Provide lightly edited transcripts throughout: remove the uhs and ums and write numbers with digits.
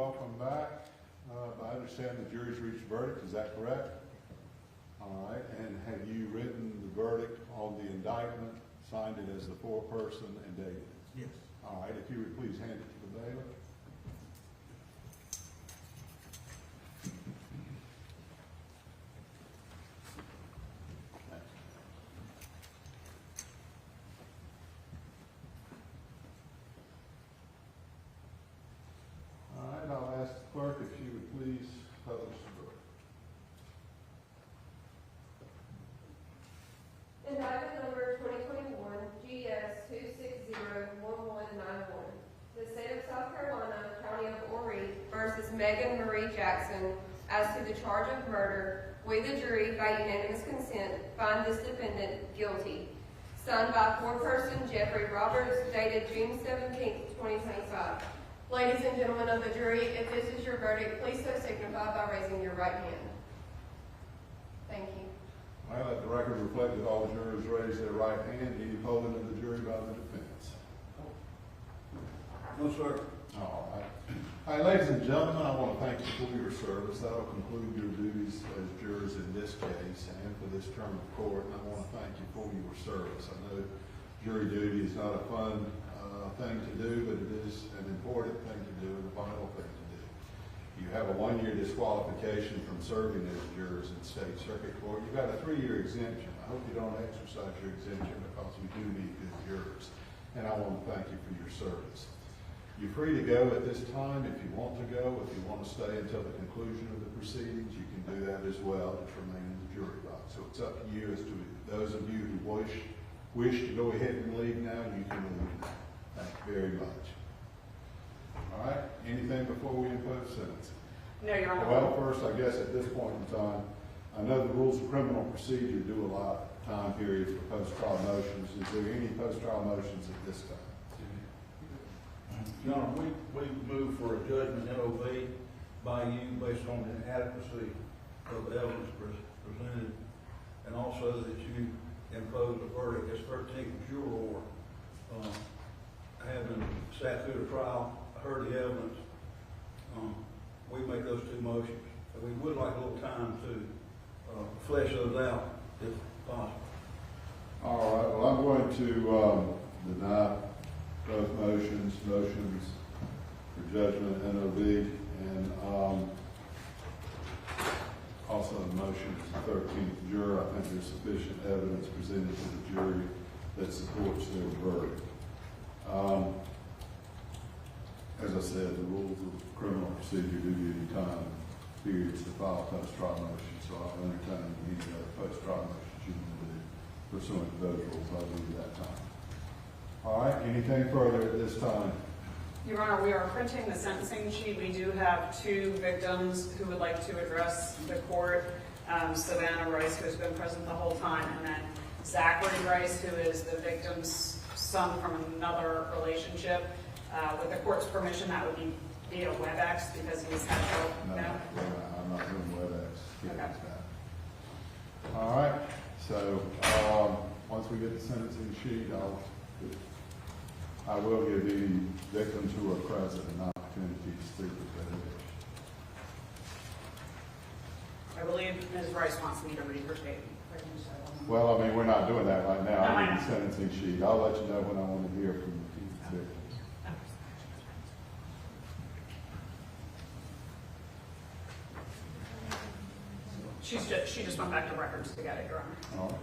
welcome back. I understand the jury's reached a verdict, is that correct? All right, and have you written the verdict on the indictment, signed it as the foreperson, and dated it? Yes. All right, if you would please hand it to the bailiff. All right, I'll ask the clerk if she would please publish the verdict. Indictment number 2021 GS 2601191. The State of South Carolina, County of Horry versus Meagan Marie Jackson as to the charge of murder. We, the jury, by unanimous consent, find this defendant guilty. Signed by foreperson Jeffrey Roberts, dated June 17, 2025. Ladies and gentlemen of the jury, if this is your verdict, please so signify by raising your right hand. Thank you. I let the record reflect that all jurors raise their right hand. Any opponent of the jury by the defense? No, sir. All right. All right, ladies and gentlemen, I want to thank you for your service. That will conclude your duties as jurors in this case and for this term of court. And I want to thank you for your service. I know jury duty is not a fun thing to do, but it is an important thing to do and a vital thing to do. You have a 1-year disqualification from serving as jurors in state circuit court. You've got a 3-year exemption. I hope you don't exercise your exemption because we do need good jurors. And I want to thank you for your service. You're free to go at this time if you want to go. If you want to stay until the conclusion of the proceedings, you can do that as well. Just remain in the jury box. So it's up to you as to those of you who wish to go ahead and leave now, you can leave now. Thank you very much. All right, anything before we impose sentence? No, Your Honor. Well, first, I guess at this point in time, I know the rules of criminal procedure do allow time periods for post-trial motions. Is there any post-trial motions at this time? Your Honor, we move for a judgment NOV by you based on the inadequacy of the evidence presented, and also that you impose a verdict as 13th juror. Having sat through the trial, heard the evidence, we make those two motions. And we would like a little time to flesh those out if possible. All right, well, I'm going to deny both motions for judgment NOV, and also the motion for the 13th juror. I think there's sufficient evidence presented to the jury that supports their verdict. As I said, the rules of criminal procedure do give you time periods to file post-trial motions, so I'll entertain any other post-trial motions you want to do pursuant to those rules. I'll give you that time. All right, anything further at this time? Your Honor, we are printing the sentencing sheet. We do have 2 victims who would like to address the court. Savannah Rice, who has been present the whole time, and then Zachary Rice, who is the victim's son from another relationship. With the court's permission, that would be via WebEx because he's had help. No, I'm not doing WebEx. Okay. All right, so once we get the sentencing sheet, I will give the victims who are present an opportunity to speak if they wish. I believe Ms. Rice wants me to read her statement. Well, I mean, we're not doing that right now. No, I I need know. the sentencing sheet. I'll let you know when I want to hear from the victims. She just went back to records to get it, Your Honor. All right.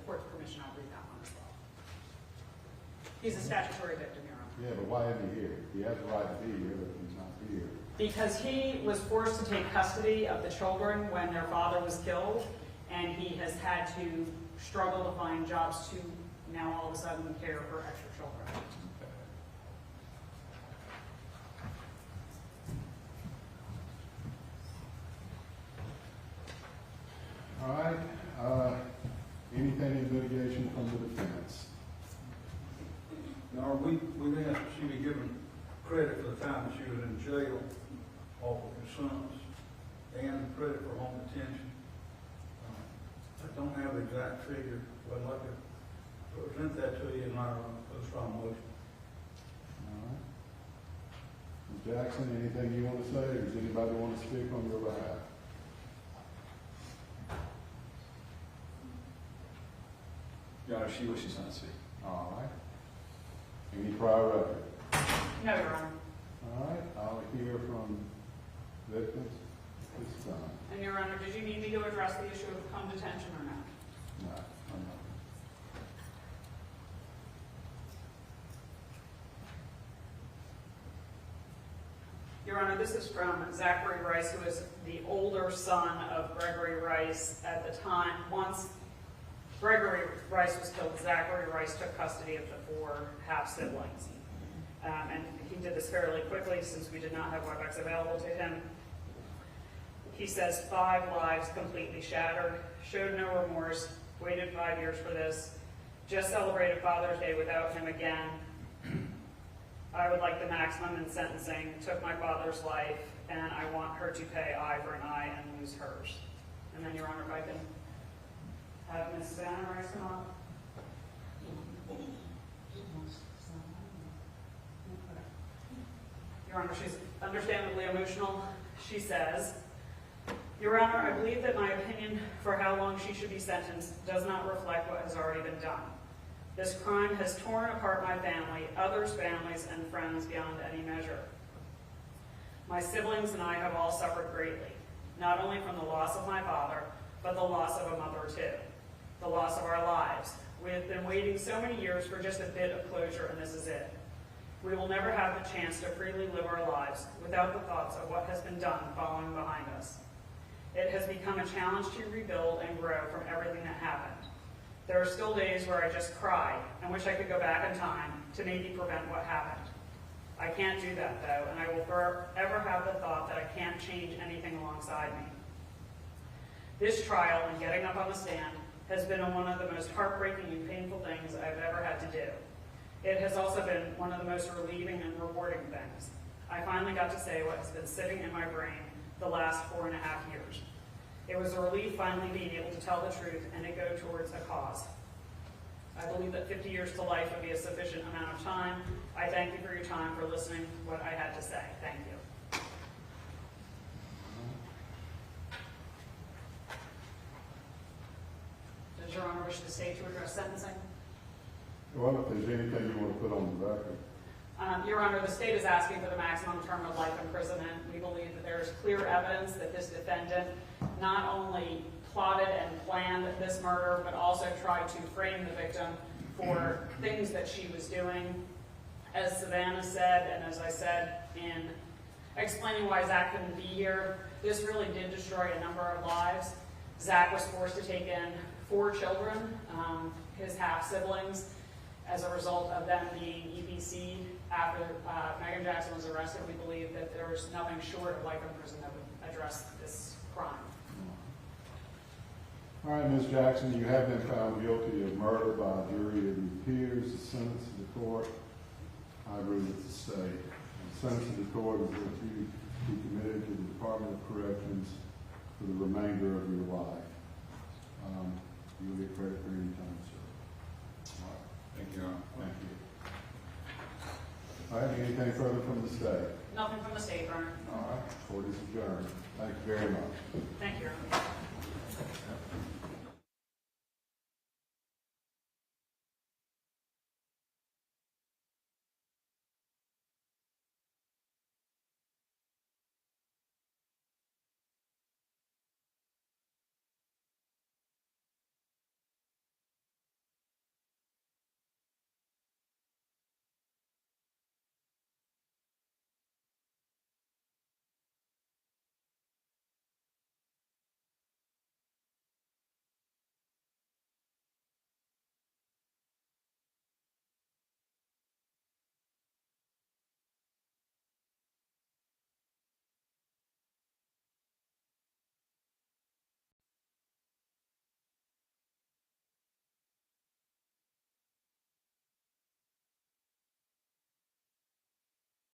court's permission, I'll read that one as well. He's a statutory victim, Your Honor. Yeah, but why isn't he here? He has the right to be here, but he's not here. Because he was forced to take custody of the children when their father was killed, and he has had to struggle to find jobs to now all of a sudden care for extra children. All right, anything in litigation from the defense? Now, we asked that she be given credit for the time that she was in jail off of her sons, and credit for home detention. I don't have the exact figure, but I'd like to present that to you in our post-trial motion. All right. Ms. Jackson, anything you want to say, or does anybody want to speak on your behalf? Your Honor, she wishes not to speak. All right. Any prior record? No, Your Honor. All right, I'll hear from victims this time. And Your Honor, did you need me to address the issue of home detention or not? No, I'm not. Your Honor, this is from Zachary Rice, who is the older son of Gregory Rice at the time. Once Gregory Rice was killed, Zachary Rice took custody of the 4 half-siblings. And he did this fairly quickly since we did not have WebEx available to him. He says, 5 lives completely shattered, showed no remorse, waited 5 years for this, just celebrated Father's Day without him again. I would like the maximum in sentencing, took my father's life, and I want her to pay eye for an eye and lose hers. And then, Your Honor, if I can have Ms. Savannah Rice come up. Your Honor, she's understandably emotional. She says, Your Honor, I believe that my opinion for how long she should be sentenced does not reflect what has already been done. This crime has torn apart my family, others' families, and friends beyond any measure. My siblings and I have all suffered greatly, not only from the loss of my father, but the loss of a mother too, the loss of our lives. We have been waiting so many years for just a bit of closure, and this is it. We will never have the chance to freely live our lives without the thoughts of what has been done following behind us. It has become a challenge to rebuild and grow from everything that happened. There are still days where I just cry and wish I could go back in time to maybe prevent what happened. I can't do that, though, and I will forever have the thought that I can't change anything alongside me. This trial and getting up on the stand has been one of the most heartbreaking and painful things I've ever had to do. It has also been one of the most relieving and rewarding things. I finally got to say what has been sitting in my brain the last 4.5 years. It was a relief finally being able to tell the truth and to go towards a cause. I believe that 50 years to life would be a sufficient amount of time. I thank you for your time, for listening to what I had to say. Thank you. Does Your Honor wish the state to address sentencing? Well, if there's anything you want to put on the record. Your Honor, the state is asking for the maximum term of life imprisonment. We believe that there is clear evidence that this defendant not only plotted and planned this murder, but also tried to frame the victim for things that she was doing. As Savannah said, and as I said in explaining why Zach couldn't be here, this really did destroy a number of lives. Zach was forced to take in 4 children, his half-siblings, as a result of them being EPC'd after Meagan Jackson was arrested. We believe that there was nothing short of life in prison that would address this crime. All right, Ms. Jackson, you have been found guilty of murder by a jury of your peers. The sentence of the court, I agree with the state. The sentence of the court is that you be committed to the Department of Corrections for the remainder of your life. You'll get credit for any time, sir. All right. Thank you, Your Honor. Thank you. All right, anything further from the state? Nothing from the state, Your Honor. All right, court is adjourned. Thank you very much. Thank you, Your Honor.